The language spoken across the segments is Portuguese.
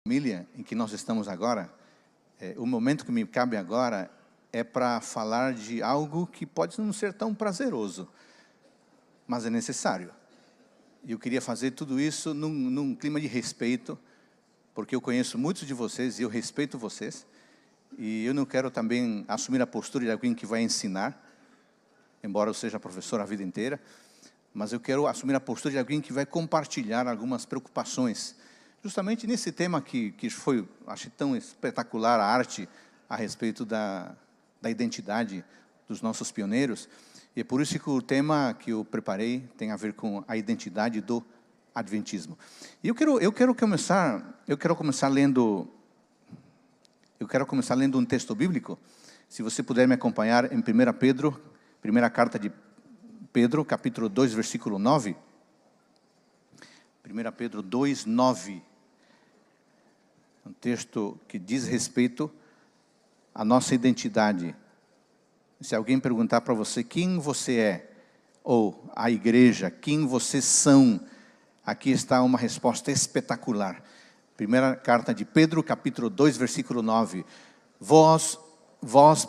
família em que nós estamos agora, o momento que me cabe agora é para falar de algo que pode não ser tão prazeroso, mas é necessário. E eu queria fazer tudo isso num clima de respeito, porque eu conheço muitos de vocês e eu respeito vocês, e eu não quero também assumir a postura de alguém que vai ensinar, embora eu seja professor a vida inteira, mas eu quero assumir a postura de alguém que vai compartilhar algumas preocupações, justamente nesse tema que foi, acho tão espetacular, a arte a respeito da identidade dos nossos pioneiros. E é por isso que o tema que eu preparei tem a ver com a identidade do adventismo. E eu quero começar lendo um texto bíblico. Se você puder me acompanhar em 1 Pedro, primeira carta de Pedro, capítulo 2, versículo 9. 1 Pedro 2, 9. Um texto que diz respeito à nossa identidade. Se alguém perguntar para você quem você é, ou a igreja, quem vocês são, aqui está uma resposta espetacular. Primeira carta de Pedro, capítulo 2, versículo 9. Vós,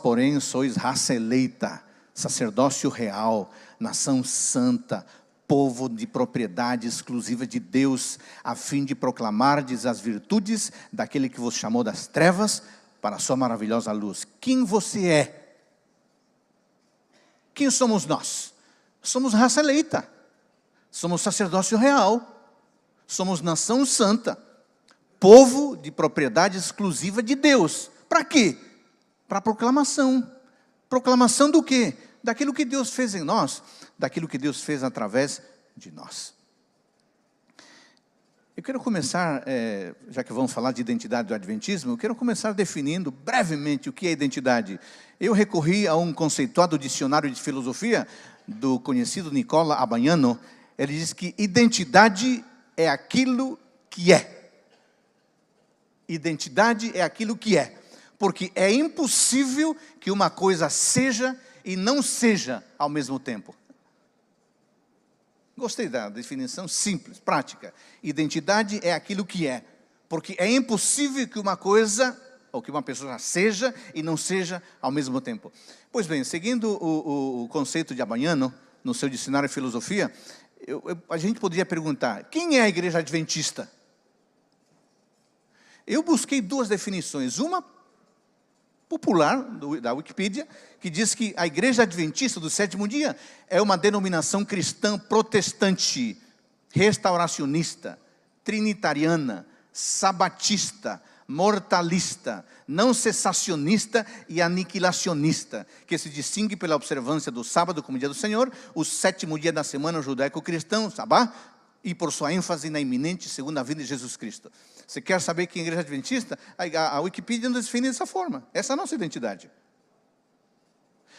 porém, sois raça eleita, sacerdócio real, nação santa, povo de propriedade exclusiva de Deus, a fim de proclamardes as virtudes daquele que vos chamou das trevas para a sua maravilhosa luz. Quem você é? Quem somos nós? Somos raça eleita, somos sacerdócio real, somos nação santa, povo de propriedade exclusiva de Deus. Para quê? Para proclamação. Proclamação do quê? Daquilo que Deus fez em nós, daquilo que Deus fez através de nós. Eu quero começar, já que vamos falar de identidade do adventismo, eu quero começar definindo brevemente o que é identidade. Eu recorri a um conceituado dicionário de filosofia do conhecido Nicola Abaiano. Ele diz que identidade é aquilo que é. Identidade é aquilo que é. Porque é impossível que uma coisa seja e não seja ao mesmo tempo. Gostei da definição simples, prática. Identidade é aquilo que é. Porque é impossível que uma coisa, ou que uma pessoa seja e não seja ao mesmo tempo. Pois bem, seguindo o conceito de Abaiano, no seu dicionário de filosofia, a gente poderia perguntar, quem é a igreja adventista? Eu busquei duas definições, uma popular, da Wikipedia, que diz que a igreja adventista do sétimo dia é uma denominação cristã protestante, restauracionista, trinitariana, sabatista, mortalista, não cessacionista e aniquilacionista, que se distingue pela observância do sábado como dia do Senhor, o sétimo dia da semana judaico-cristão, sabá, e por sua ênfase na iminente segunda vinda de Jesus Cristo. Você quer saber quem é a igreja adventista? A Wikipedia nos define dessa forma. Essa é a nossa identidade.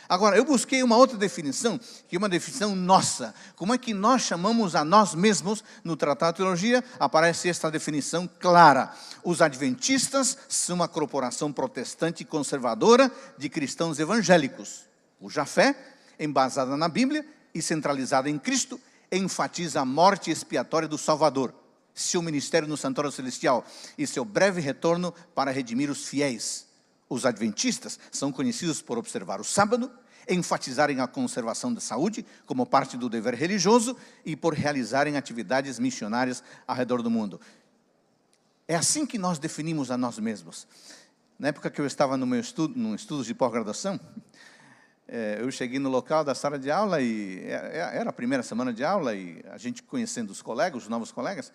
Agora, eu busquei uma outra definição, que é uma definição nossa. Como é que nós chamamos a nós mesmos? No Tratado de Teologia, aparece esta definição clara. Os adventistas são uma corporação protestante conservadora de cristãos evangélicos, cuja fé, embasada na Bíblia e centralizada em Cristo, enfatiza a morte expiatória do Salvador, seu ministério no santuário celestial e seu breve retorno para redimir os fiéis. Os adventistas são conhecidos por observar o sábado, enfatizarem a conservação da saúde como parte do dever religioso e por realizarem atividades missionárias ao redor do mundo. É assim que nós definimos a nós mesmos. Na época que eu estava num estudo de pós-graduação, eu cheguei no local da sala de aula e era a primeira semana de aula e a gente conhecendo os colegas, os novos colegas,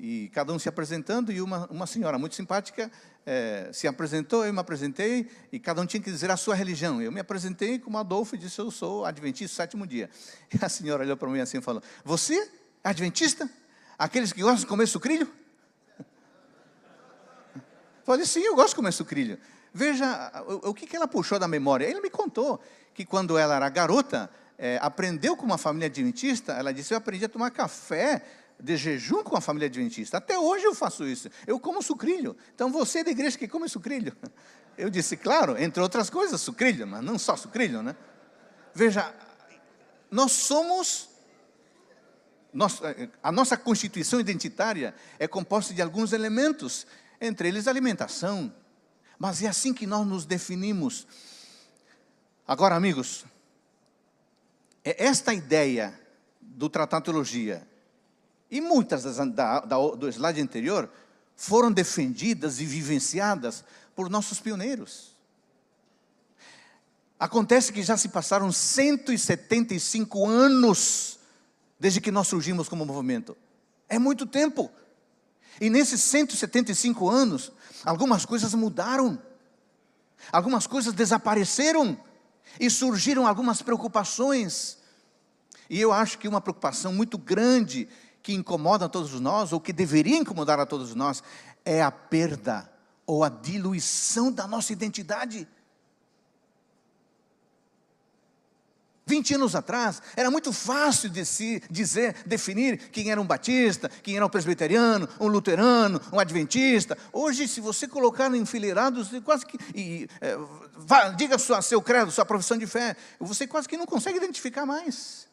e cada um se apresentando e uma senhora muito simpática se apresentou, eu me apresentei e cada um tinha que dizer a sua religião. Eu me apresentei como Adolfo e disse, eu sou adventista do sétimo dia. E a senhora olhou para mim assim e falou, você é adventista? Aqueles que gostam de comer sucrilho? Falei, sim, eu gosto de comer sucrilho. Veja o que ela puxou da memória. Ele me contou que quando ela era garota, aprendeu com uma família adventista, ela disse, eu aprendi a tomar café de jejum com a família adventista. Até hoje eu faço isso. Eu como sucrilho. Então você é da igreja que come sucrilho. Eu disse, claro, entre outras coisas, sucrilho, mas não só sucrilho, né? Veja, nós somos... a nossa constituição identitária é composta de alguns elementos. entre eles alimentação. Mas é assim que nós nos definimos. Agora, amigos, esta ideia do Tratado de Teologia e muitas do slide anterior foram defendidas e vivenciadas por nossos pioneiros. Acontece que já se passaram 175 anos desde que nós surgimos como movimento. É muito tempo. E nesses 175 anos, algumas coisas mudaram. Algumas coisas desapareceram. E surgiram algumas preocupações. E eu acho que uma preocupação muito grande que incomoda a todos nós, ou que deveria incomodar a todos nós, é a perda ou a diluição da nossa identidade. 20 anos atrás, era muito fácil definir quem era um batista, quem era um presbiteriano, um luterano, um adventista. Hoje, se você colocar enfileirados, quase que... diga seu credo, sua profissão de fé, você quase que não consegue identificar mais.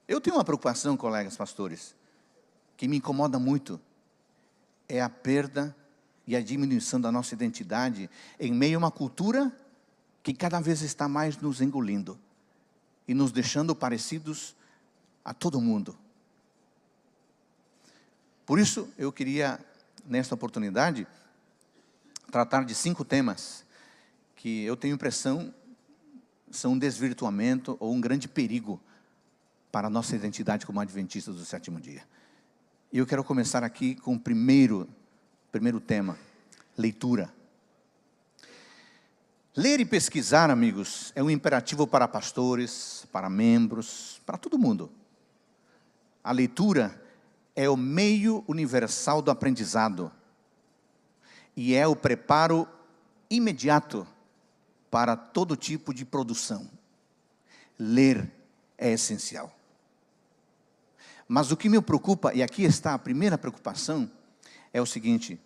Eu tenho uma preocupação, colegas pastores, que me incomoda muito. É a perda e a diminuição da nossa identidade em meio a uma cultura que cada vez está mais nos engolindo e nos deixando parecidos a todo mundo. Por isso, eu queria, nesta oportunidade, tratar de 5 temas que eu tenho impressão são um desvirtuamento ou um grande perigo para a nossa identidade como adventistas do sétimo dia. E eu quero começar aqui com o primeiro tema, leitura. Ler e pesquisar, amigos, é um imperativo para pastores, para membros, para todo mundo. A leitura é o meio universal do aprendizado e é o preparo imediato para todo tipo de produção. Ler é essencial. Mas o que me preocupa, e aqui está a primeira preocupação, é o seguinte: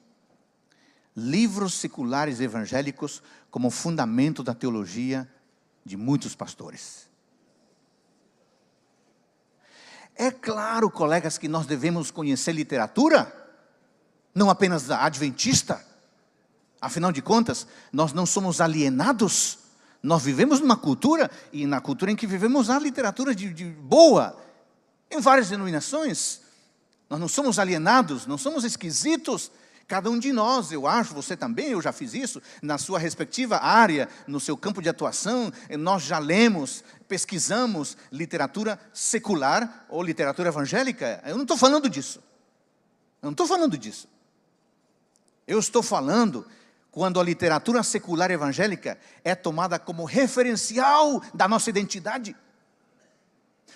livros seculares evangélicos como fundamento da teologia de muitos pastores. É claro, colegas, que nós devemos conhecer literatura, não apenas da adventista. Afinal de contas, nós não somos alienados. Nós vivemos numa cultura, e na cultura em que vivemos há literatura de boa, em várias denominações. Nós não somos alienados, não somos esquisitos. Cada um de nós, eu acho, você também, eu já fiz isso, na sua respectiva área, no seu campo de atuação, nós já lemos, pesquisamos literatura secular ou literatura evangélica. Eu não estou falando disso. Eu não estou falando disso. Eu estou falando quando a literatura secular evangélica é tomada como referencial da nossa identidade,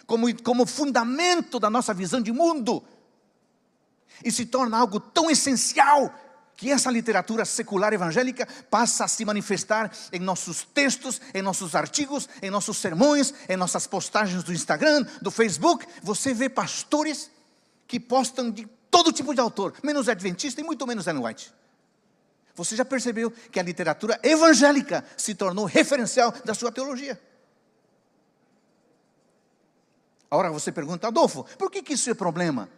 como fundamento da nossa visão de mundo. E se torna algo tão essencial que essa literatura secular evangélica passa a se manifestar em nossos textos, em nossos artigos, em nossos sermões, em nossas postagens do Instagram, do Facebook. Você vê pastores que postam de todo tipo de autor, menos adventista e muito menos Ellen White. Você já percebeu que a literatura evangélica se tornou referencial da sua teologia? Agora você pergunta: Adolfo, por que isso é problema?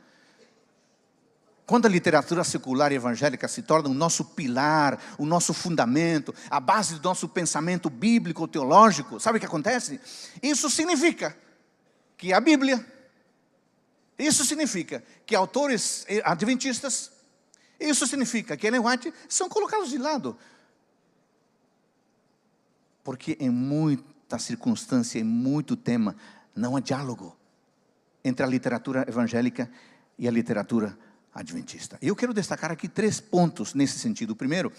Quando a literatura secular e evangélica se torna o nosso pilar, o nosso fundamento, a base do nosso pensamento bíblico, teológico, sabe o que acontece? Isso significa que a Bíblia, isso significa que autores adventistas, isso significa que Ellen White são colocados de lado. Porque em muita circunstância, em muito tema, não há diálogo entre a literatura evangélica e a literatura adventista. Eu quero destacar aqui 3 pontos nesse sentido. O primeiro,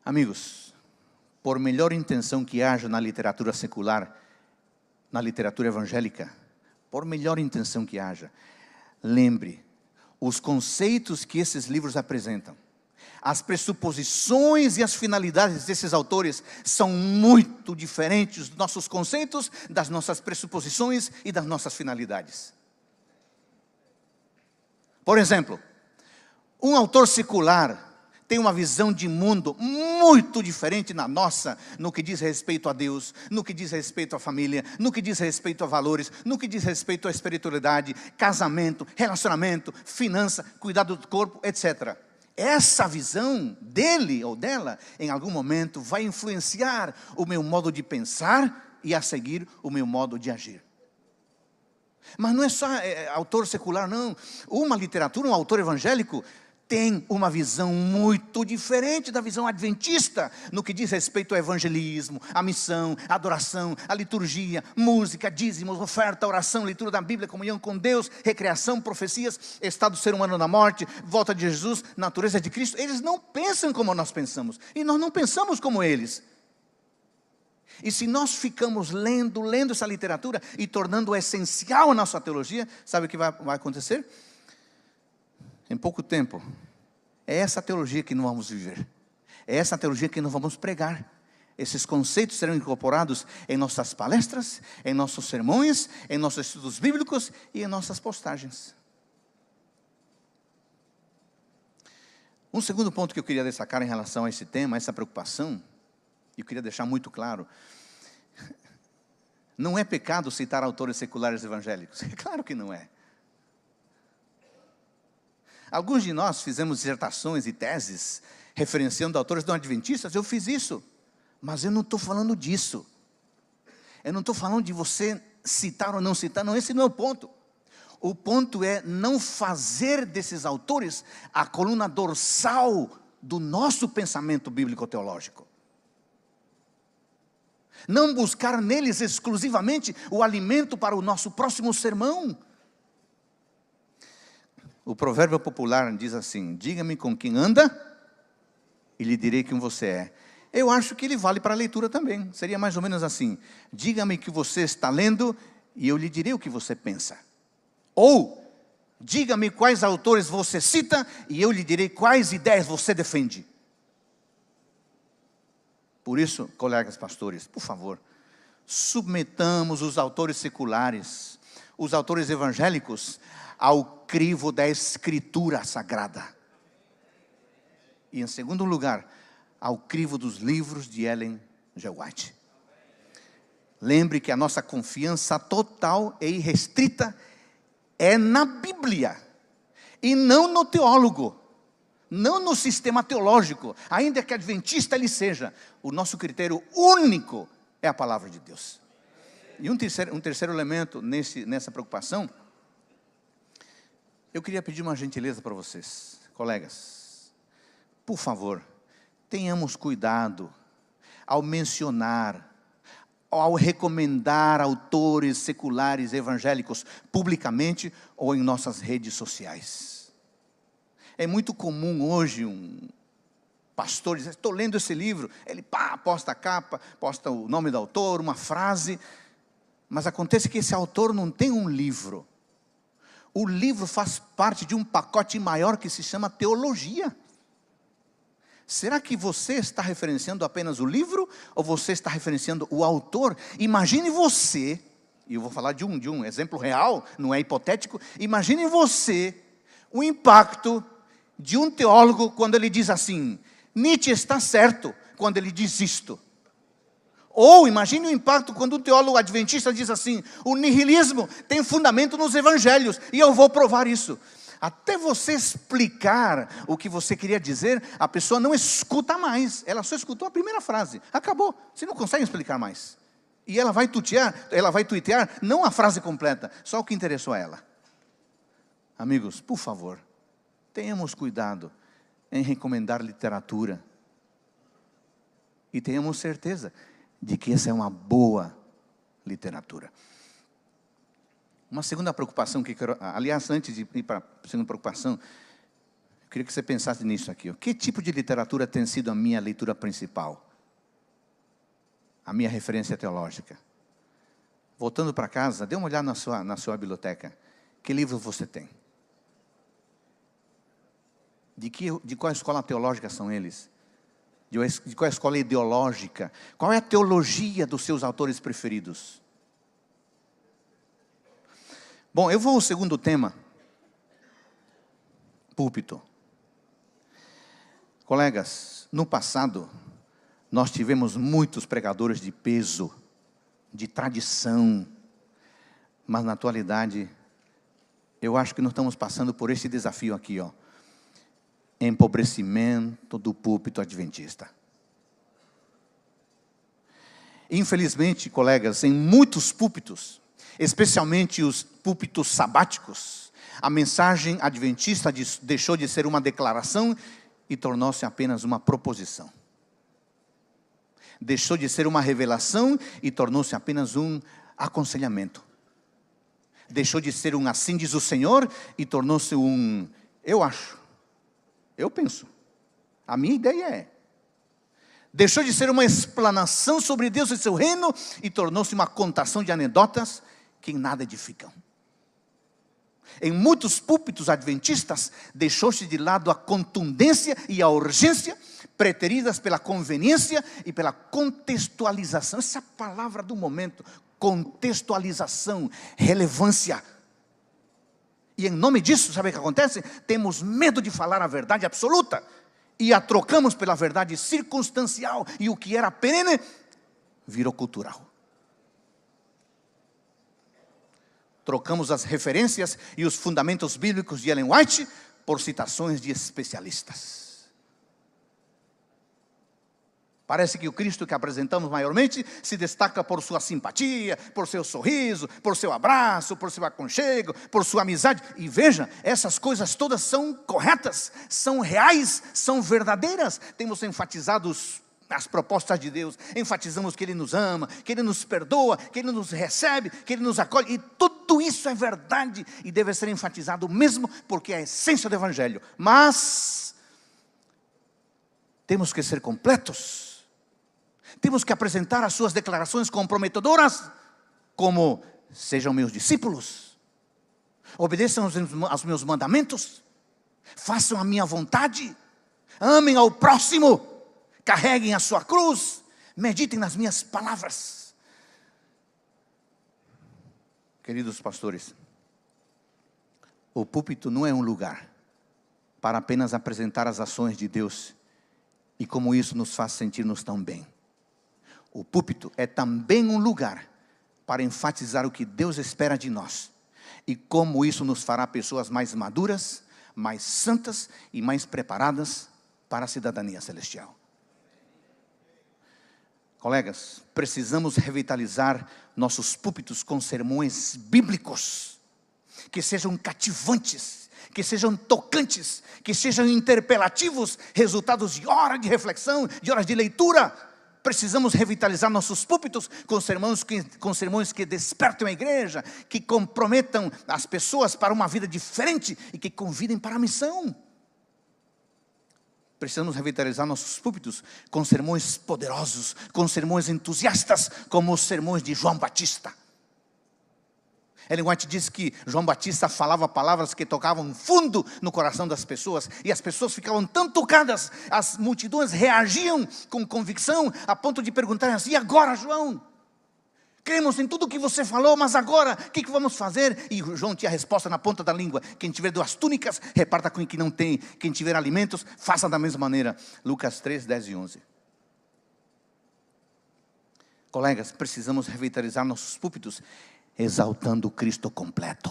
amigos, por melhor intenção que haja na literatura secular, na literatura evangélica, por melhor intenção que haja, lembre, os conceitos que esses livros apresentam, as pressuposições e as finalidades desses autores são muito diferentes dos nossos conceitos, das nossas pressuposições e das nossas finalidades. Por exemplo, um autor secular tem uma visão de mundo muito diferente da nossa, no que diz respeito a Deus, no que diz respeito à família, no que diz respeito a valores, no que diz respeito à espiritualidade, casamento, relacionamento, finança, cuidado do corpo, etc. Essa visão dele ou dela, em algum momento, vai influenciar o meu modo de pensar e a seguir o meu modo de agir. Mas não é só autor secular, não. Uma literatura, um autor evangélico tem uma visão muito diferente da visão adventista, no que diz respeito ao evangelismo, à missão, à adoração, à liturgia, música, dízimos, oferta, oração, leitura da Bíblia, comunhão com Deus, recreação, profecias, estado do ser humano na morte, volta de Jesus, natureza de Cristo. Eles não pensam como nós pensamos, e nós não pensamos como eles. E se nós ficamos lendo essa literatura e tornando essencial a nossa teologia, sabe o que vai acontecer? Em pouco tempo, é essa teologia que nós vamos viver. É essa teologia que nós vamos pregar. Esses conceitos serão incorporados em nossas palestras, em nossos sermões, em nossos estudos bíblicos e em nossas postagens. Um segundo ponto que eu queria destacar em relação a esse tema, essa preocupação, e eu queria deixar muito claro: não é pecado citar autores seculares evangélicos. É claro que não é. Alguns de nós fizemos dissertações e teses referenciando autores não adventistas. Eu fiz isso, mas eu não estou falando disso. Eu não estou falando de você citar ou não citar, não, esse não é o ponto. O ponto é não fazer desses autores a coluna dorsal do nosso pensamento bíblico-teológico. Não buscar neles exclusivamente o alimento para o nosso próximo sermão. O provérbio popular diz assim: diga-me com quem anda e lhe direi quem você é. Eu acho que ele vale para a leitura também. Seria mais ou menos assim: diga-me que você está lendo e eu lhe direi o que você pensa. Ou, diga-me quais autores você cita e eu lhe direi quais ideias você defende. Por isso, colegas pastores, por favor, submetamos os autores seculares, os autores evangélicos, ao crivo da Escritura Sagrada. E em segundo lugar, ao crivo dos livros de Ellen G. White. Lembre que a nossa confiança total e irrestrita é na Bíblia, e não no teólogo, não no sistema teológico, ainda que adventista ele seja. O nosso critério único é a palavra de Deus. E um terceiro elemento nessa preocupação, eu queria pedir uma gentileza para vocês, colegas. Por favor, tenhamos cuidado ao mencionar, ao recomendar autores seculares evangélicos publicamente ou em nossas redes sociais. É muito comum hoje um pastor dizer: estou lendo esse livro, ele posta a capa, posta o nome do autor, uma frase, mas acontece que esse autor não tem um livro. O livro faz parte de um pacote maior que se chama teologia. Será que você está referenciando apenas o livro ou você está referenciando o autor? Imagine você, e eu vou falar de um exemplo real, não é hipotético. Imagine você o impacto de um teólogo quando ele diz assim: Nietzsche está certo quando ele diz isto. Ou imagine o impacto quando um teólogo adventista diz assim: o nihilismo tem fundamento nos evangelhos, e eu vou provar isso. Até você explicar o que você queria dizer, a pessoa não escuta mais. Ela só escutou a primeira frase, acabou. Você não consegue explicar mais. E ela vai tuitear não a frase completa, só o que interessou a ela. Amigos, por favor, tenhamos cuidado em recomendar literatura. E tenhamos certeza de que essa é uma boa literatura. Uma segunda preocupação que quero, aliás, antes de ir para a segunda preocupação, eu queria que você pensasse nisso aqui. Que tipo de literatura tem sido a minha leitura principal? A minha referência teológica? Voltando para casa, dê uma olhada na sua biblioteca. Que livros você tem? De qual escola teológica são eles? De qual escola ideológica? Qual é a teologia dos seus autores preferidos? Bom, eu vou ao segundo tema. Púlpito. Colegas, no passado, nós tivemos muitos pregadores de peso, de tradição, mas na atualidade, eu acho que nós estamos passando por esse desafio aqui, ó. Empobrecimento do púlpito adventista. Infelizmente, colegas, em muitos púlpitos, especialmente os púlpitos sabáticos, a mensagem adventista deixou de ser uma declaração e tornou-se apenas uma proposição. Deixou de ser uma revelação e tornou-se apenas um aconselhamento. Deixou de ser um assim diz o Senhor e tornou-se um eu acho, eu penso, a minha ideia é. Deixou de ser uma explanação sobre Deus e seu reino e tornou-se uma contação de anedotas que em nada edificam. Em muitos púlpitos adventistas, deixou-se de lado a contundência e a urgência, preteridas pela conveniência e pela contextualização. Essa é a palavra do momento, contextualização, relevância. E em nome disso, sabe o que acontece? Temos medo de falar a verdade absoluta e a trocamos pela verdade circunstancial, e o que era perene virou cultural. Trocamos as referências e os fundamentos bíblicos de Ellen White por citações de especialistas. Parece que o Cristo que apresentamos maiormente se destaca por sua simpatia, por seu sorriso, por seu abraço, por seu aconchego, por sua amizade. E veja, essas coisas todas são corretas, são reais, são verdadeiras. Temos enfatizado as propostas de Deus, enfatizamos que Ele nos ama, que Ele nos perdoa, que Ele nos recebe, que Ele nos acolhe, e tudo isso é verdade e deve ser enfatizado mesmo, porque é a essência do Evangelho. Mas temos que ser completos, temos que apresentar as suas declarações comprometedoras, como sejam meus discípulos, obedeçam aos meus mandamentos, façam a minha vontade, amem ao próximo, carreguem a sua cruz, meditem nas minhas palavras. Queridos pastores, o púlpito não é um lugar para apenas apresentar as ações de Deus e como isso nos faz sentir-nos tão bem. O púlpito é também um lugar para enfatizar o que Deus espera de nós e como isso nos fará pessoas mais maduras, mais santas e mais preparadas para a cidadania celestial. Colegas, precisamos revitalizar nossos púlpitos com sermões bíblicos, que sejam cativantes, que sejam tocantes, que sejam interpelativos, resultados de horas de reflexão, de horas de leitura. Precisamos revitalizar nossos púlpitos com sermões que despertem a igreja, que comprometam as pessoas para uma vida diferente e que convidem para a missão. Precisamos revitalizar nossos púlpitos com sermões poderosos, com sermões entusiastas, como os sermões de João Batista. Ellen White diz que João Batista falava palavras que tocavam fundo no coração das pessoas, e as pessoas ficavam tão tocadas, as multidões reagiam com convicção, a ponto de perguntarem assim: e agora, João? Cremos em tudo o que você falou, mas agora, o que vamos fazer? E João tinha a resposta na ponta da língua: quem tiver 2 túnicas, reparta com quem não tem. Quem tiver alimentos, faça da mesma maneira. Lucas 3, 10 e 11. Colegas, precisamos revitalizar nossos púlpitos, exaltando o Cristo completo.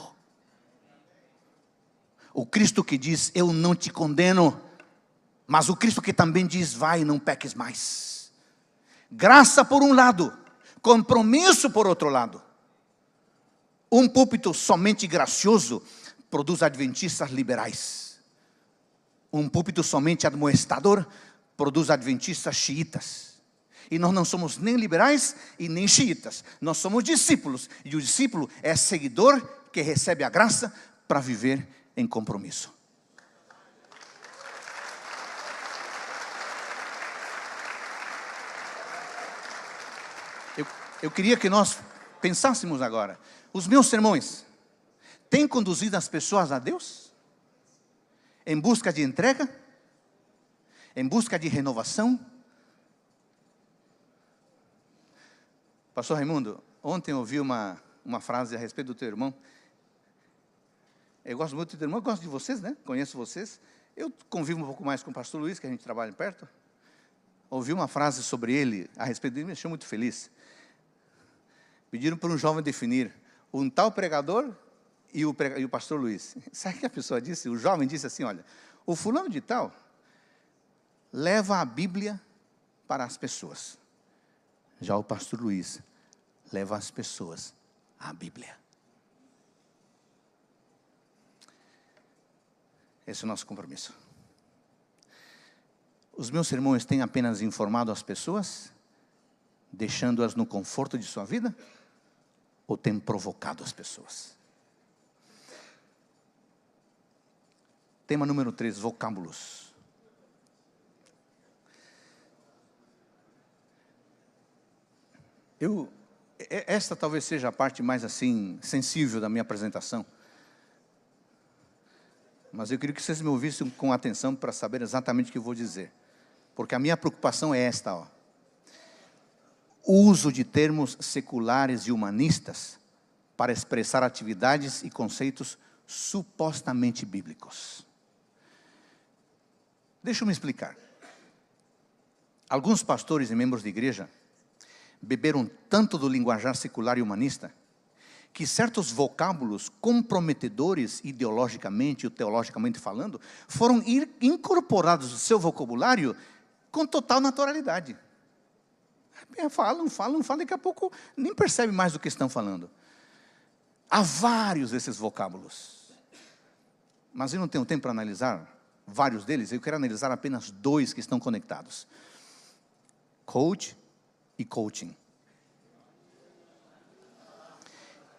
O Cristo que diz: eu não te condeno, mas o Cristo que também diz: vai e não peques mais. Graça por um lado, compromisso por outro lado. Um púlpito somente gracioso produz adventistas liberais. Um púlpito somente admoestador produz adventistas xiitas. E nós não somos nem liberais e nem xiitas. Nós somos discípulos. E o discípulo é seguidor que recebe a graça para viver em compromisso. Eu queria que nós pensássemos agora: os meus sermões têm conduzido as pessoas a Deus? Em busca de entrega? Em busca de renovação? Pastor Raimundo, ontem eu ouvi uma frase a respeito do teu irmão. Eu gosto muito do teu irmão, eu gosto de vocês, né? Conheço vocês. Eu convivo um pouco mais com o pastor Luiz, que a gente trabalha perto. Ouvi uma frase sobre ele, a respeito dele, me deixou muito feliz. Pediram para um jovem definir um tal pregador e o pastor Luiz. Sabe o que a pessoa disse? O jovem disse assim, olha, o fulano de tal leva a Bíblia para as pessoas. Já o pastor Luiz leva as pessoas à Bíblia. Esse é o nosso compromisso. Os meus sermões têm apenas informado as pessoas, deixando-as no conforto de sua vida, ou têm provocado as pessoas? Tema número 3, vocábulos. Esta talvez seja a parte mais assim, sensível da minha apresentação. Mas eu queria que vocês me ouvissem com atenção para saber exatamente o que eu vou dizer. Porque a minha preocupação é esta, ó. O uso de termos seculares e humanistas para expressar atividades e conceitos supostamente bíblicos. Deixa eu me explicar. Alguns pastores e membros de igreja beberam tanto do linguajar secular e humanista que certos vocábulos comprometedores ideologicamente ou teologicamente falando foram incorporados no seu vocabulário com total naturalidade. Falam, daqui a pouco nem percebe mais do que estão falando. Há vários desses vocábulos. Mas eu não tenho tempo para analisar vários deles, eu quero analisar apenas 2 que estão conectados. Coach e coaching.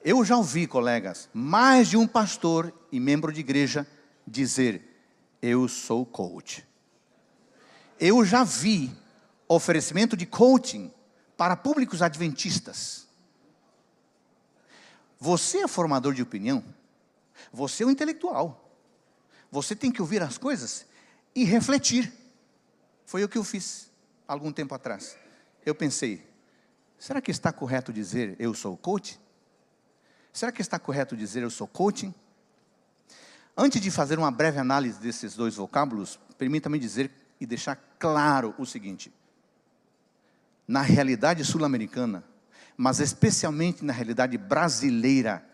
Eu já ouvi, colegas, mais de um pastor e membro de igreja dizer, eu sou coach. Eu já vi oferecimento de coaching para públicos adventistas. Você é formador de opinião, você é um intelectual. Você tem que ouvir as coisas e refletir. Foi o que eu fiz algum tempo atrás. Eu pensei, será que está correto dizer eu sou coach? Será que está correto dizer eu sou coaching? Antes de fazer uma breve análise desses 2 vocábulos, permita-me dizer e deixar claro o seguinte. Na realidade sul-americana, mas especialmente na realidade brasileira,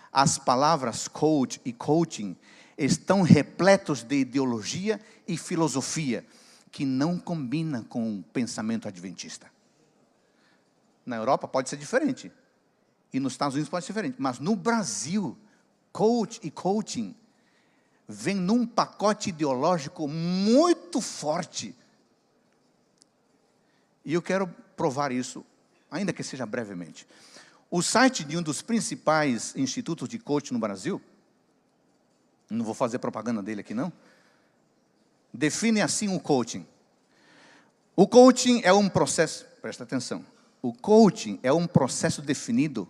as palavras coach e coaching estão repletos de ideologia e filosofia que não combinam com o pensamento adventista. Na Europa pode ser diferente. E nos Estados Unidos pode ser diferente. Mas no Brasil, coach e coaching vem num pacote ideológico muito forte. E eu quero provar isso, ainda que seja brevemente. O site de um dos principais institutos de coaching no Brasil, não vou fazer propaganda dele aqui não, define assim o coaching. O coaching é um processo, presta atenção, o coaching é um processo definido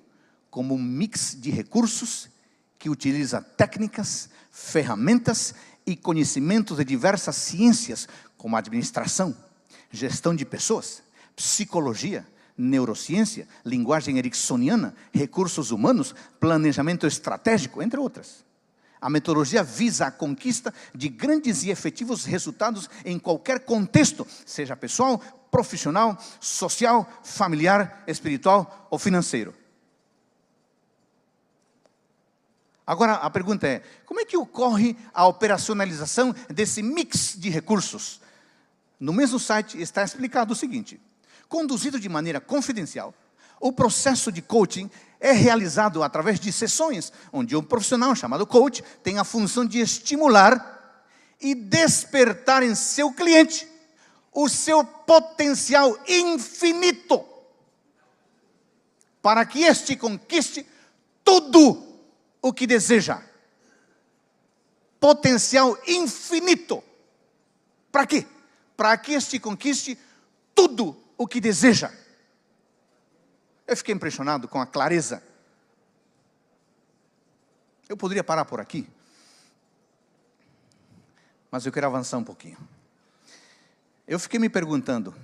como um mix de recursos que utiliza técnicas, ferramentas e conhecimentos de diversas ciências, como administração, gestão de pessoas, psicologia, neurociência, linguagem ericksoniana, recursos humanos, planejamento estratégico, entre outras. A metodologia visa a conquista de grandes e efetivos resultados em qualquer contexto, seja pessoal, profissional, social, familiar, espiritual ou financeiro. Agora, a pergunta é, como é que ocorre a operacionalização desse mix de recursos? No mesmo site está explicado o seguinte, conduzido de maneira confidencial, o processo de coaching é realizado através de sessões, onde um profissional chamado coach tem a função de estimular e despertar em seu cliente o seu potencial infinito, para que este conquiste tudo o que deseja. Potencial infinito. Para quê? Para que este conquiste tudo o que deseja. Eu fiquei impressionado com a clareza. Eu poderia parar por aqui, mas eu quero avançar um pouquinho. Eu fiquei me perguntando,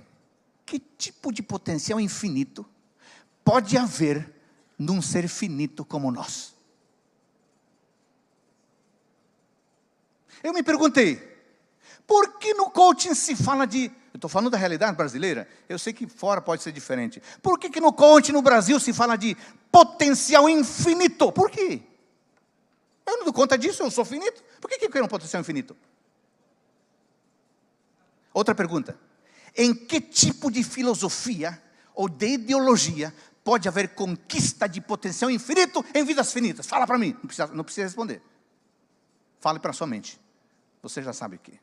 que tipo de potencial infinito pode haver num ser finito como nós? Eu me perguntei, por que no coaching se fala de... Eu estou falando da realidade brasileira, eu sei que fora pode ser diferente. Por que no coaching no Brasil se fala de potencial infinito? Por quê? Eu não dou conta disso, eu sou finito. Por que eu quero um potencial infinito? Outra pergunta. Em que tipo de filosofia ou de ideologia pode haver conquista de potencial infinito em vidas finitas? Fala para mim, não precisa responder. Fale para a sua mente. Você já sabe o que.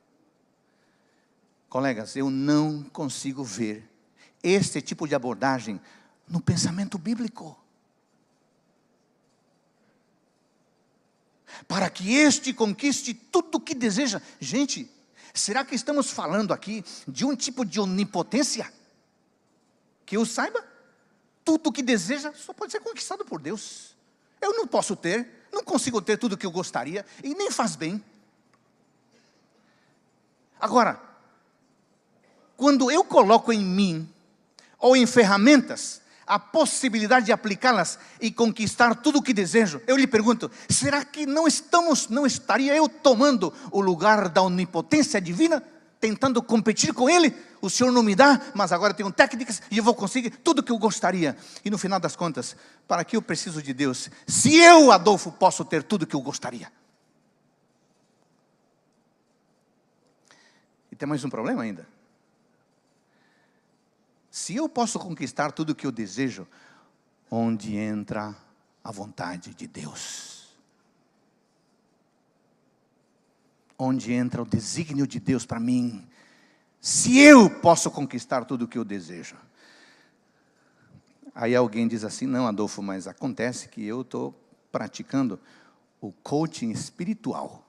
Colegas, eu não consigo ver este tipo de abordagem no pensamento bíblico. Para que este conquiste tudo o que deseja. Gente, será que estamos falando aqui de um tipo de onipotência? Que eu saiba, tudo o que deseja só pode ser conquistado por Deus. Eu não posso ter, não consigo ter tudo o que eu gostaria e nem faz bem. Agora, quando eu coloco em mim, ou em ferramentas, a possibilidade de aplicá-las e conquistar tudo o que desejo, eu lhe pergunto, será que não estaria eu tomando o lugar da onipotência divina, tentando competir com Ele? O Senhor não me dá, mas agora eu tenho técnicas e eu vou conseguir tudo o que eu gostaria. E no final das contas, para que eu preciso de Deus, se eu, Adolfo, posso ter tudo o que eu gostaria? E tem mais um problema ainda. Se eu posso conquistar tudo o que eu desejo, onde entra a vontade de Deus? Onde entra o desígnio de Deus para mim? Se eu posso conquistar tudo o que eu desejo. Aí alguém diz assim, não, Adolfo, mas acontece que eu estou praticando o coaching espiritual.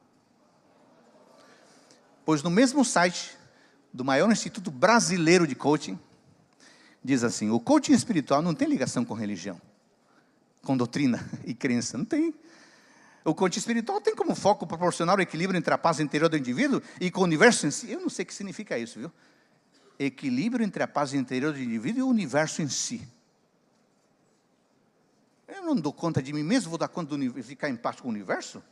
Pois no mesmo site do maior instituto brasileiro de coaching, diz assim, o coaching espiritual não tem ligação com religião, com doutrina e crença, não tem. O coaching espiritual tem como foco proporcionar o equilíbrio entre a paz interior do indivíduo e com o universo em si. Eu não sei o que significa isso, viu? Equilíbrio entre a paz interior do indivíduo e o universo em si. Eu não dou conta de mim mesmo, vou dar conta de ficar em paz com o universo?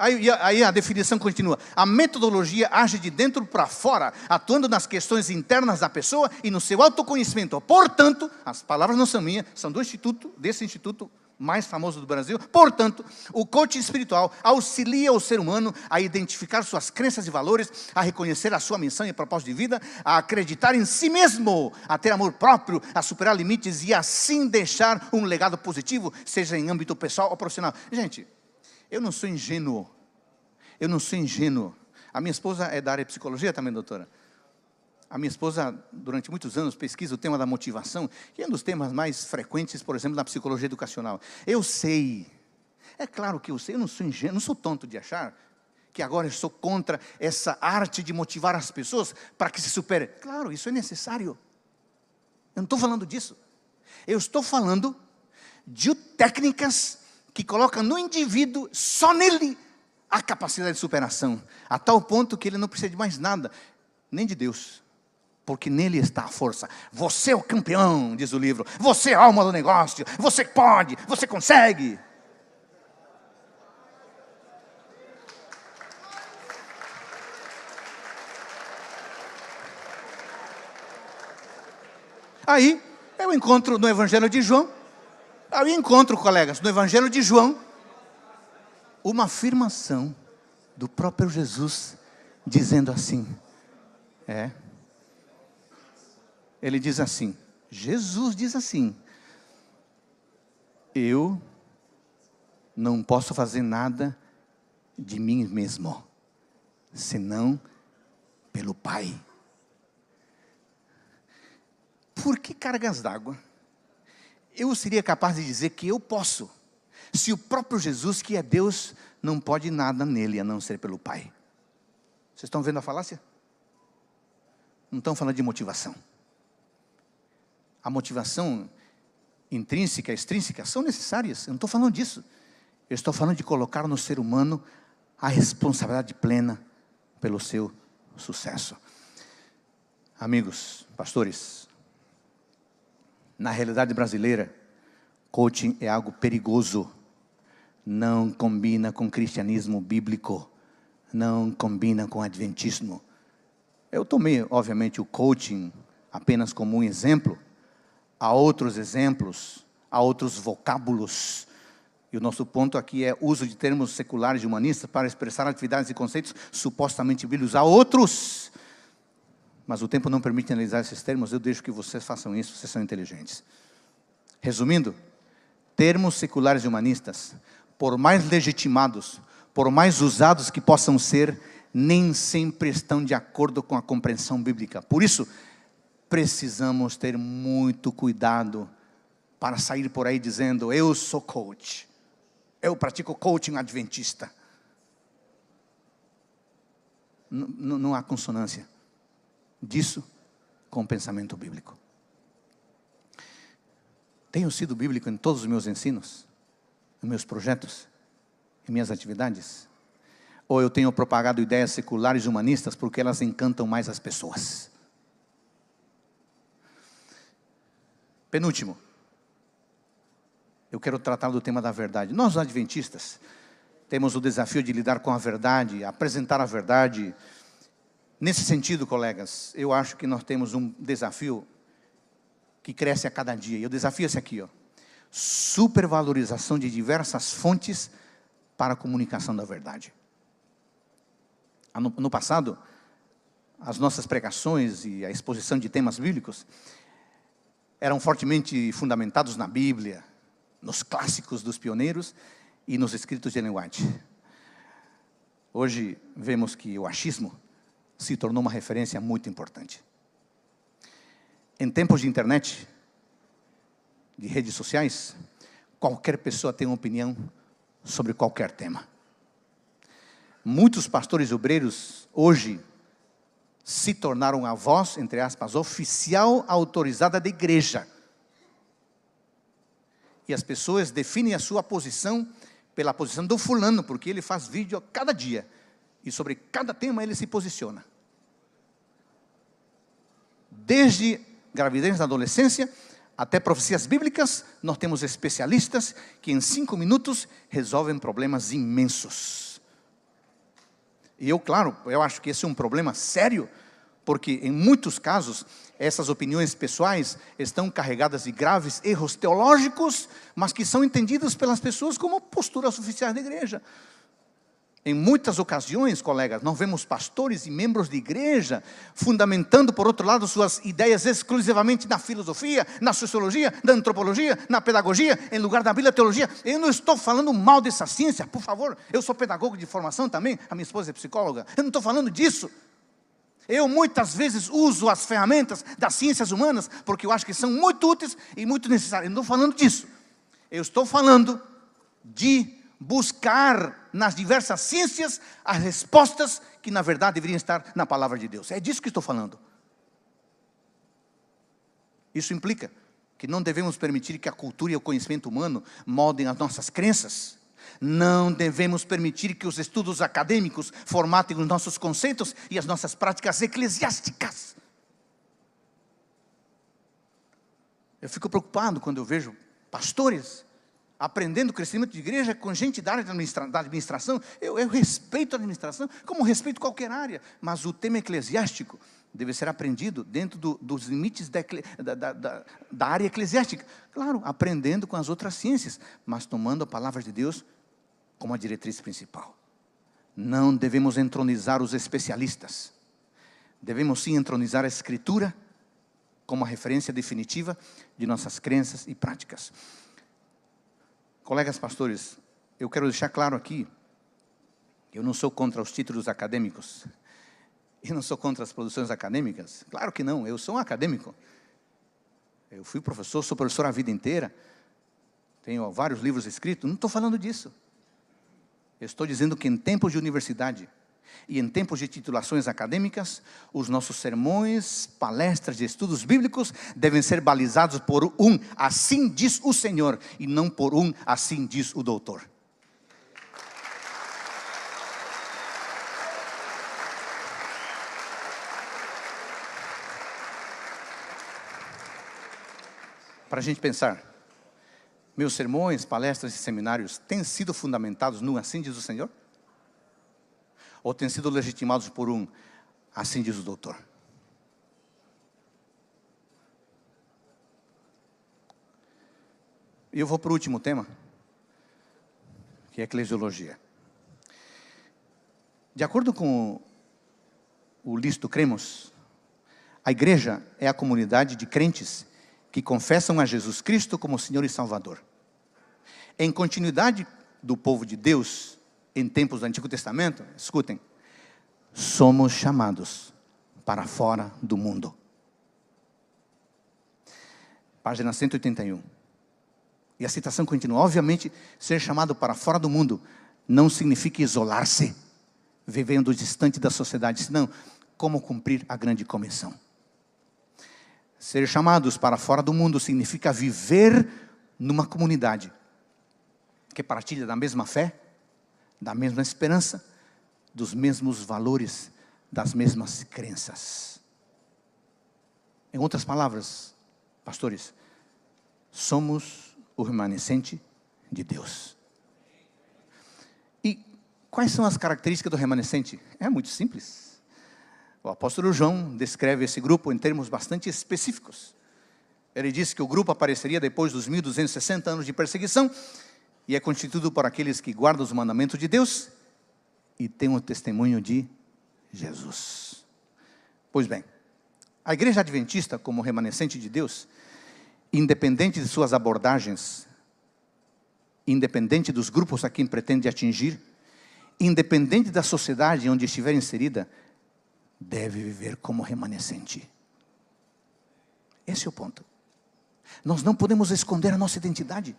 Aí a definição continua. A metodologia age de dentro para fora, atuando nas questões internas da pessoa e no seu autoconhecimento. Portanto, as palavras não são minhas, são desse instituto mais famoso do Brasil. Portanto, o coaching espiritual auxilia o ser humano a identificar suas crenças e valores, a reconhecer a sua missão e propósito de vida, a acreditar em si mesmo, a ter amor próprio, a superar limites e assim deixar um legado positivo, seja em âmbito pessoal ou profissional. Gente, eu não sou ingênuo. A minha esposa é da área de psicologia também, doutora. A minha esposa, durante muitos anos, pesquisa o tema da motivação, que é um dos temas mais frequentes, por exemplo, na psicologia educacional. Eu sei, é claro que eu sei, eu não sou ingênuo, não sou tonto de achar que agora eu sou contra essa arte de motivar as pessoas para que se supere. Claro, isso é necessário. Eu não estou falando disso. Eu estou falando de técnicas que colocam no indivíduo, só nele, a capacidade de superação, a tal ponto que ele não precisa de mais nada, nem de Deus, porque nele está a força. Você é o campeão, diz o livro, você é a alma do negócio, você pode, você consegue. Aí, eu encontro no Evangelho de João, colegas, no Evangelho de João, uma afirmação do próprio Jesus, dizendo assim, ele diz assim, Jesus diz assim, eu não posso fazer nada de mim mesmo, senão pelo Pai. Por que cargas d'água eu seria capaz de dizer que eu posso, se o próprio Jesus, que é Deus, não pode nada nele a não ser pelo Pai? Vocês estão vendo a falácia? Não estão falando de motivação. A motivação intrínseca, extrínseca, são necessárias. Eu não estou falando disso. Eu estou falando de colocar no ser humano a responsabilidade plena pelo seu sucesso. Amigos, pastores, na realidade brasileira, coaching é algo perigoso. não combina com cristianismo bíblico, não combina com adventismo. Eu tomei, obviamente, o coaching apenas como um exemplo. Há outros exemplos, há outros vocábulos. E o nosso ponto aqui é uso de termos seculares e humanistas para expressar atividades e conceitos supostamente bíblicos. Há outros, mas o tempo não permite analisar esses termos. Eu deixo que vocês façam isso, vocês são inteligentes. Resumindo, termos seculares e humanistas, por mais legitimados, por mais usados que possam ser, nem sempre estão de acordo com a compreensão bíblica. Por isso, precisamos ter muito cuidado para sair por aí dizendo: eu sou coach, eu pratico coaching adventista. Não há consonância disso com o pensamento bíblico. Tenho sido bíblico em todos os meus ensinos, em meus projetos, em minhas atividades? Ou eu tenho propagado ideias seculares e humanistas porque elas encantam mais as pessoas? Penúltimo, eu quero tratar do tema da verdade. Nós, os adventistas, temos o desafio de lidar com a verdade, apresentar a verdade. Nesse sentido, colegas, eu acho que nós temos um desafio que cresce a cada dia. E o desafio é esse aqui, ó: supervalorização de diversas fontes para a comunicação da verdade. No passado, as nossas pregações e a exposição de temas bíblicos eram fortemente fundamentados na Bíblia, nos clássicos dos pioneiros e nos escritos de Ellen White. Hoje vemos que o achismo se tornou uma referência muito importante. Em tempos de internet, de redes sociais, qualquer pessoa tem uma opinião sobre qualquer tema. Muitos pastores obreiros hoje se tornaram a voz, entre aspas, oficial autorizada da igreja. E as pessoas definem a sua posição pela posição do fulano, porque ele faz vídeo a cada dia. E sobre cada tema ele se posiciona. Desde gravidez na adolescência até profecias bíblicas, nós temos especialistas que em 5 minutos resolvem problemas imensos. E eu acho que esse é um problema sério, porque em muitos casos, essas opiniões pessoais estão carregadas de graves erros teológicos, mas que são entendidos pelas pessoas como posturas oficiais da igreja. Em muitas ocasiões, colegas, nós vemos pastores e membros de igreja fundamentando, por outro lado, suas ideias exclusivamente na filosofia, na sociologia, na antropologia, na pedagogia, em lugar da Bíblia e teologia. Eu não estou falando mal dessa ciência, por favor. Eu sou pedagogo de formação também, a minha esposa é psicóloga. Eu não estou falando disso. Eu muitas vezes uso as ferramentas das ciências humanas, porque eu acho que são muito úteis e muito necessárias. Eu não estou falando disso. Eu estou falando de buscar nas diversas ciências as respostas que na verdade deveriam estar na palavra de Deus. É disso que estou falando. Isso implica que não devemos permitir que a cultura e o conhecimento humano moldem as nossas crenças. Não devemos permitir que os estudos acadêmicos formatem os nossos conceitos e as nossas práticas eclesiásticas. Eu fico preocupado quando eu vejo pastores aprendendo o crescimento de igreja com gente da área da administração. Eu respeito a administração, como respeito qualquer área, mas o tema eclesiástico deve ser aprendido dentro dos limites da área eclesiástica. Claro, aprendendo com as outras ciências, mas tomando a palavra de Deus como a diretriz principal. Não devemos entronizar os especialistas. Devemos sim entronizar a Escritura como a referência definitiva de nossas crenças e práticas. Colegas pastores, eu quero deixar claro aqui, eu não sou contra os títulos acadêmicos, eu não sou contra as produções acadêmicas, claro que não, eu sou um acadêmico. Eu fui professor, sou professor a vida inteira, tenho vários livros escritos, não estou falando disso. Eu estou dizendo que em tempos de universidade e em tempos de titulações acadêmicas, os nossos sermões, palestras e estudos bíblicos devem ser balizados por um assim diz o Senhor, e não por um assim diz o doutor. Para a gente pensar, Meus sermões, palestras e seminários têm sido fundamentados no assim diz o Senhor? Ou têm sido legitimados por um assim diz o doutor? E eu vou para o último tema, que é a eclesiologia. De acordo com o listo Cremos, a igreja é a comunidade de crentes que confessam a Jesus Cristo como Senhor e Salvador. Em continuidade do povo de Deus, em tempos do Antigo Testamento, escutem, somos chamados para fora do mundo. Página 181. E a citação continua. Obviamente, ser chamado para fora do mundo não significa isolar-se, vivendo distante da sociedade, senão como cumprir a grande comissão. Ser chamados para fora do mundo significa viver numa comunidade que partilha da mesma fé, da mesma esperança, dos mesmos valores, das mesmas crenças. Em outras palavras, pastores, somos o remanescente de Deus. E quais são as características do remanescente? É muito simples. O apóstolo João descreve esse grupo em termos bastante específicos. Ele diz que o grupo apareceria depois dos 1260 anos de perseguição e é constituído por aqueles que guardam os mandamentos de Deus e têm o testemunho de Jesus. Pois bem, a igreja adventista, como remanescente de Deus, independente de suas abordagens, independente dos grupos a quem pretende atingir, independente da sociedade onde estiver inserida, deve viver como remanescente. Esse é o ponto. Nós não podemos esconder a nossa identidade.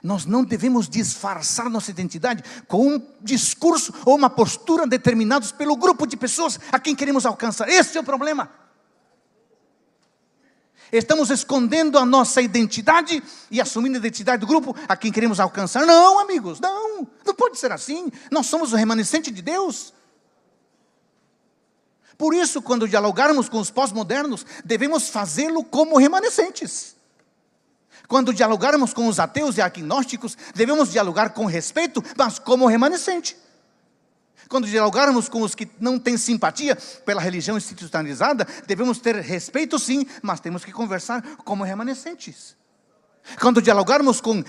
Nós não devemos disfarçar nossa identidade com um discurso ou uma postura determinados pelo grupo de pessoas a quem queremos alcançar. Esse é o problema. Estamos escondendo a nossa identidade e assumindo a identidade do grupo a quem queremos alcançar. Não, amigos, não pode ser assim. Nós somos o remanescente de Deus. Por isso, quando dialogarmos com os pós-modernos, devemos fazê-lo como remanescentes. Quando dialogarmos com os ateus e agnósticos, devemos dialogar com respeito, mas como remanescente. Quando dialogarmos com os que não têm simpatia pela religião institucionalizada, devemos ter respeito sim, mas temos que conversar como remanescentes. Quando dialogarmos com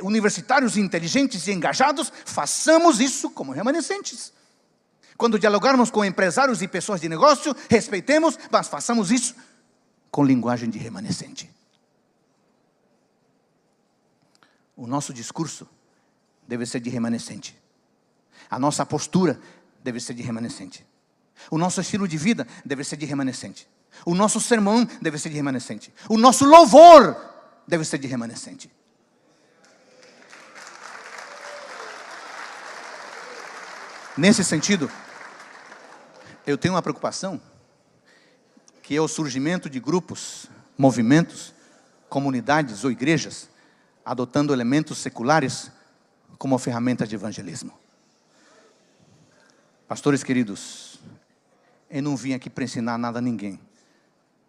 universitários inteligentes e engajados, façamos isso como remanescentes. Quando dialogarmos com empresários e pessoas de negócio, respeitemos, mas façamos isso com linguagem de remanescente. O nosso discurso deve ser de remanescente. A nossa postura deve ser de remanescente. O nosso estilo de vida deve ser de remanescente. O nosso sermão deve ser de remanescente. O nosso louvor deve ser de remanescente. Nesse sentido, eu tenho uma preocupação, que é o surgimento de grupos, movimentos, comunidades ou igrejas, adotando elementos seculares como ferramenta de evangelismo. Pastores queridos, eu não vim aqui para ensinar nada a ninguém.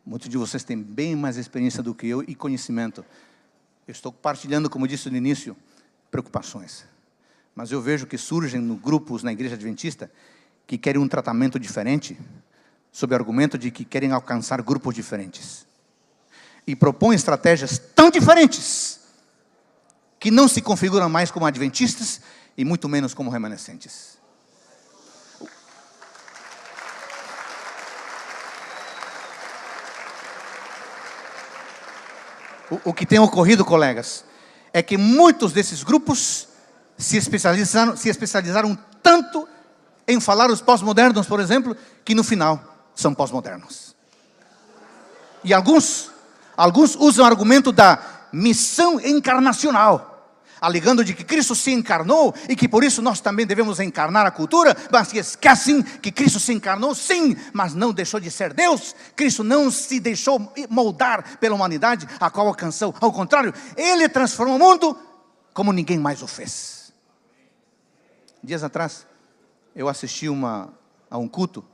Muitos de vocês têm bem mais experiência do que eu e conhecimento. Eu estou partilhando, como disse no início, preocupações. Mas eu vejo que surgem grupos na igreja adventista que querem um tratamento diferente, sob o argumento de que querem alcançar grupos diferentes. E propõem estratégias tão diferentes, que não se configuram mais como adventistas e muito menos como remanescentes. O que tem ocorrido, colegas, é que muitos desses grupos se especializaram tanto em falar os pós-modernos, por exemplo, que no final são pós-modernos. E alguns usam o argumento da missão encarnacional, alegando de que Cristo se encarnou e que por isso nós também devemos encarnar a cultura, mas que esquecem que Cristo se encarnou, sim, mas não deixou de ser Deus. Cristo não se deixou moldar pela humanidade, a qual alcançou. Ao contrário, Ele transformou o mundo como ninguém mais o fez. Dias atrás, eu assisti a um culto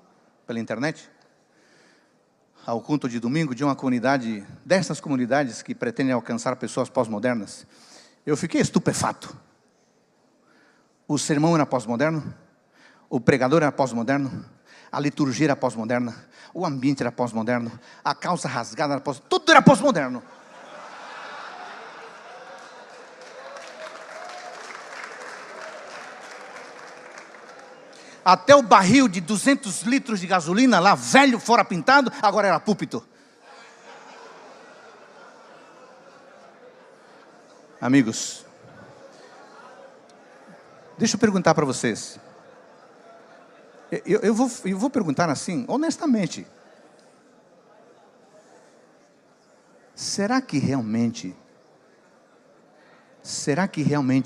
pela internet, ao culto de domingo de uma comunidade, dessas comunidades que pretendem alcançar pessoas pós-modernas. Eu fiquei estupefato. O sermão era pós-moderno, o pregador era pós-moderno, a liturgia era pós-moderna, o ambiente era pós-moderno, a calça rasgada era pós-moderno, tudo era pós-moderno. Até o barril de 200 litros de gasolina lá, velho, fora pintado, agora era púlpito. Amigos, deixa eu perguntar para vocês. Eu vou perguntar assim, honestamente. Será que realmente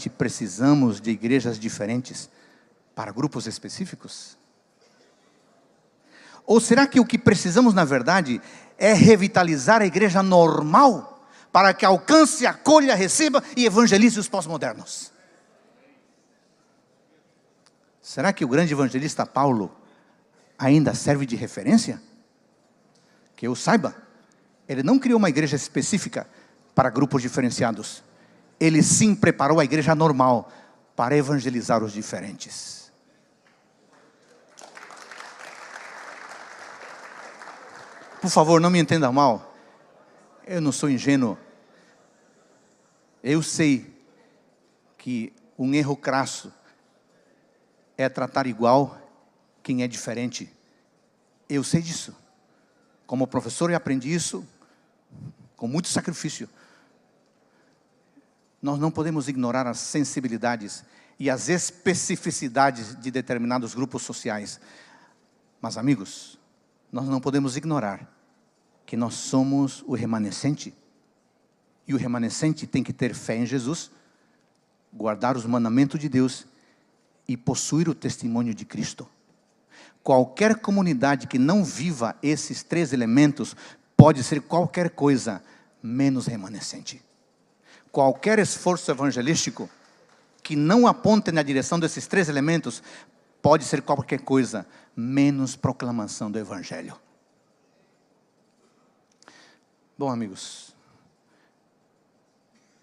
precisamos de igrejas diferentes para grupos específicos? Ou será que o que precisamos, na verdade, é revitalizar a igreja normal, para que alcance, acolha, receba e evangelize os pós-modernos? Será que o grande evangelista Paulo ainda serve de referência? Que eu saiba, ele não criou uma igreja específica para grupos diferenciados. Ele sim preparou a igreja normal para evangelizar os diferentes. Por favor, não me entenda mal. Eu não sou ingênuo. Eu sei que um erro crasso é tratar igual quem é diferente. Eu sei disso. Como professor eu aprendi isso com muito sacrifício. Nós não podemos ignorar as sensibilidades e as especificidades de determinados grupos sociais. Mas, amigos, nós não podemos ignorar que nós somos o remanescente. E o remanescente tem que ter fé em Jesus, guardar os mandamentos de Deus e possuir o testemunho de Cristo. Qualquer comunidade que não viva esses três elementos pode ser qualquer coisa menos remanescente. Qualquer esforço evangelístico que não aponte na direção desses três elementos pode ser qualquer coisa menos proclamação do Evangelho. Bom, amigos,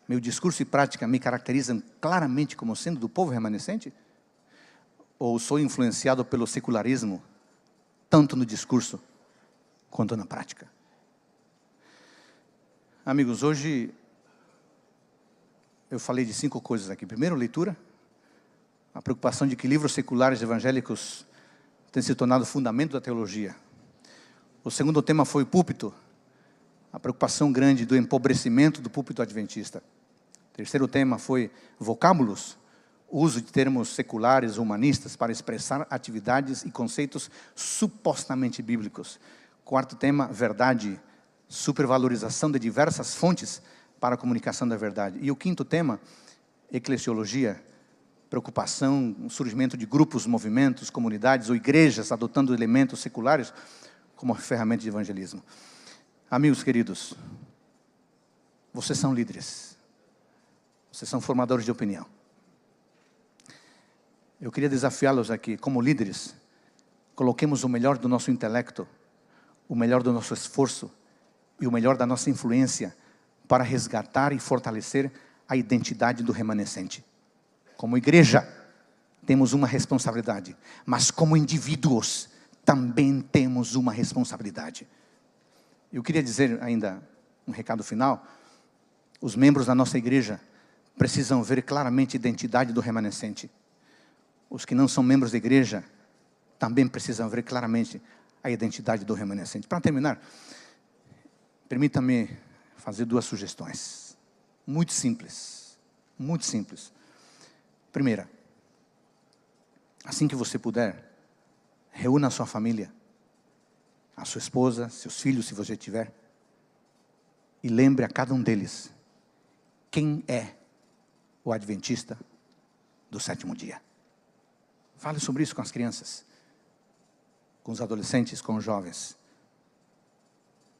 meu discurso e prática me caracterizam claramente como sendo do povo remanescente? Ou sou influenciado pelo secularismo, tanto no discurso quanto na prática? Amigos, hoje eu falei de 5 coisas aqui. Primeiro, leitura. A preocupação de que livros seculares evangélicos têm se tornado fundamento da teologia. O segundo tema foi púlpito. A preocupação grande do empobrecimento do púlpito adventista. O terceiro tema foi vocábulos. O uso de termos seculares, humanistas, para expressar atividades e conceitos supostamente bíblicos. Quarto tema, verdade. Supervalorização de diversas fontes para a comunicação da verdade. E o quinto tema, eclesiologia. Preocupação, o surgimento de grupos, movimentos, comunidades ou igrejas adotando elementos seculares como ferramenta de evangelismo. Amigos queridos, vocês são líderes. Vocês são formadores de opinião. Eu queria desafiá-los aqui, como líderes, coloquemos o melhor do nosso intelecto, o melhor do nosso esforço e o melhor da nossa influência para resgatar e fortalecer a identidade do remanescente. Como igreja, temos uma responsabilidade, mas como indivíduos, também temos uma responsabilidade. Eu queria dizer ainda um recado final. Os membros da nossa igreja precisam ver claramente a identidade do remanescente. Os que não são membros da igreja também precisam ver claramente a identidade do remanescente. Para terminar, permita-me fazer 2 sugestões. Muito simples. Muito simples. Primeira, assim que você puder, reúna a sua família, a sua esposa, seus filhos, se você tiver, e lembre a cada um deles quem é o adventista do 7º dia. Fale sobre isso com as crianças, com os adolescentes, com os jovens.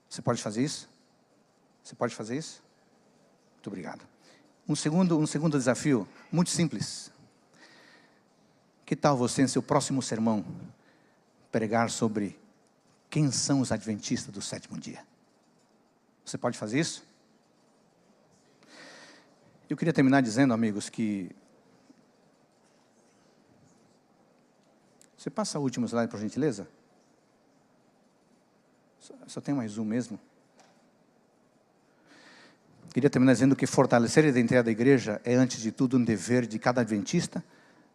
Você pode fazer isso? Você pode fazer isso? Muito obrigado. Um segundo desafio, muito simples. Que tal você, em seu próximo sermão, pregar sobre quem são os adventistas do 7º dia? Você pode fazer isso? Eu queria terminar dizendo, amigos, que... Você passa o último slide, por gentileza? Só tem mais um mesmo. Queria terminar dizendo que fortalecer a identidade da igreja é, antes de tudo, um dever de cada adventista,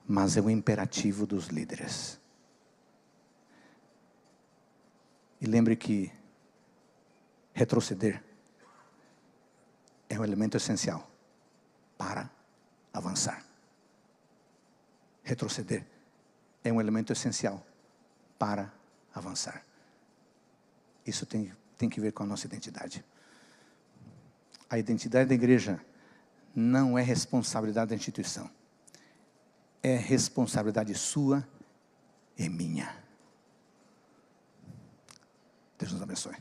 mas é um imperativo dos líderes. E lembre que retroceder é um elemento essencial para avançar. Retroceder é um elemento essencial para avançar. Isso tem que ver com a nossa identidade. A identidade da igreja não é responsabilidade da instituição. É responsabilidade sua e minha. Deus nos abençoe.